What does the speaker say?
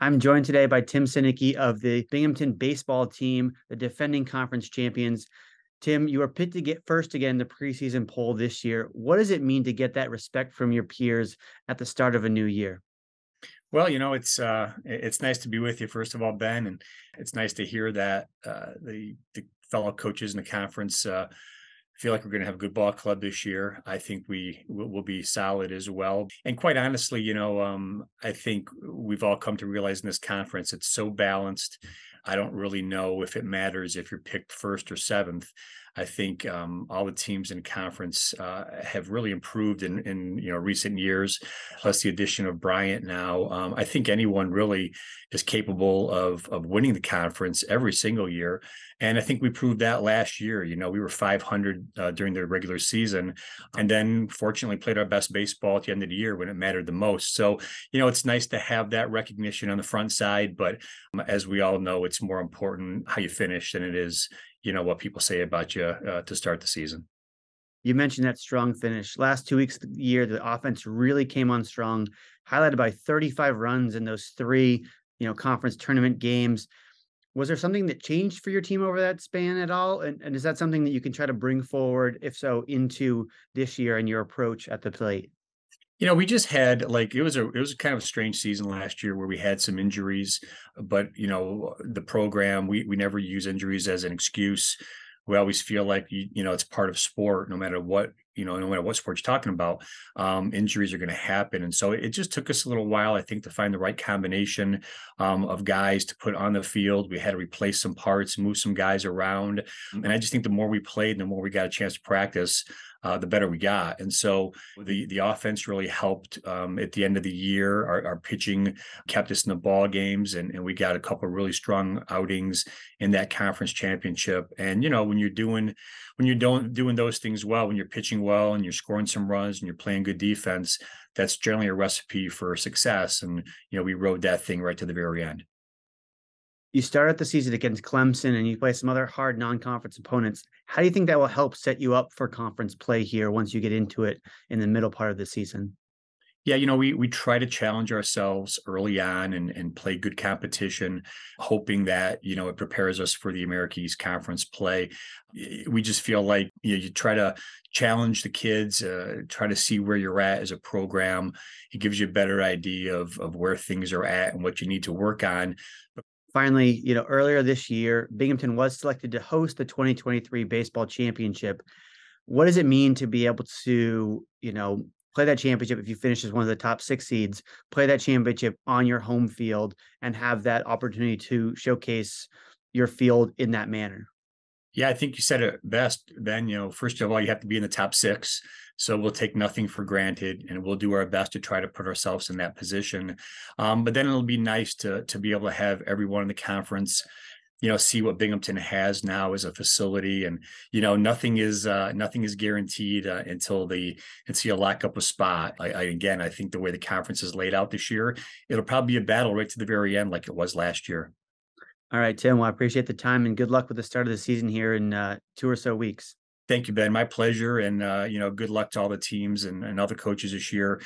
I'm joined today by Tim Sinicki of the Binghamton baseball team, the defending conference champions. Tim, you were picked to get first again in the preseason poll this year. What does it mean to get that respect from your peers at the start of a new year? Well, it's nice to be with you, first of all, Ben, and it's nice to hear that the fellow coaches in the conference feel like we're going to have a good ball club this year. I think we will be solid as well. And quite honestly, I think we've all come to realize in this conference it's so balanced. I don't really know if it matters if you're picked first or seventh. I think all the teams in conference have really improved in recent years. Plus the addition of Bryant now, I think anyone really is capable of winning the conference every single year. And I think we proved that last year. We were 500 during the regular season, and then fortunately played our best baseball at the end of the year when it mattered the most. So it's nice to have that recognition on the front side, but as we all know, it's more important how you finish than it is what people say about you to start the season. You mentioned that strong finish. Last 2 weeks of the year, the offense really came on strong, highlighted by 35 runs in those three, conference tournament games. Was there something that changed for your team over that span at all? And is that something that you can try to bring forward, if so, into this year and your approach at the plate? We just had it was kind of a strange season last year where we had some injuries, but the program we never use injuries as an excuse. We always feel like it's part of sport, no matter what no matter what sport you're talking about. Injuries are going to happen, and so it just took us a little while, I think, to find the right combination of guys to put on the field. We had to replace some parts, move some guys around, and I just think the more we played, the more we got a chance to practice, the better we got. And so the offense really helped at the end of the year. Our pitching kept us in the ball games, and we got a couple of really strong outings in that conference championship. And when you're doing those things well, when you're pitching well and you're scoring some runs and you're playing good defense, that's generally a recipe for success. And we rode that thing right to the very end. You started the season against Clemson and you play some other hard non-conference opponents. How do you think that will help set you up for conference play here once you get into it in the middle part of the season? Yeah, we try to challenge ourselves early on and play good competition, hoping that it prepares us for the America East Conference play. We just feel like you try to challenge the kids, try to see where you're at as a program. It gives you a better idea of where things are at and what you need to work on. Finally, earlier this year, Binghamton was selected to host the 2023 baseball championship. What does it mean to be able to, play that championship if you finish as one of the top 6 seeds, play that championship on your home field and have that opportunity to showcase your field in that manner? Yeah, I think you said it best, Ben. First of all, you have to be in the top 6. So we'll take nothing for granted and we'll do our best to try to put ourselves in that position. But then it'll be nice to be able to have everyone in the conference, see what Binghamton has now as a facility. And, nothing is guaranteed until you lock up a spot. I think the way the conference is laid out this year, it'll probably be a battle right to the very end, like it was last year. All right, Tim. Well, I appreciate the time and good luck with the start of the season here in 2 or so weeks. Thank you, Ben. My pleasure. And, good luck to all the teams and other coaches this year.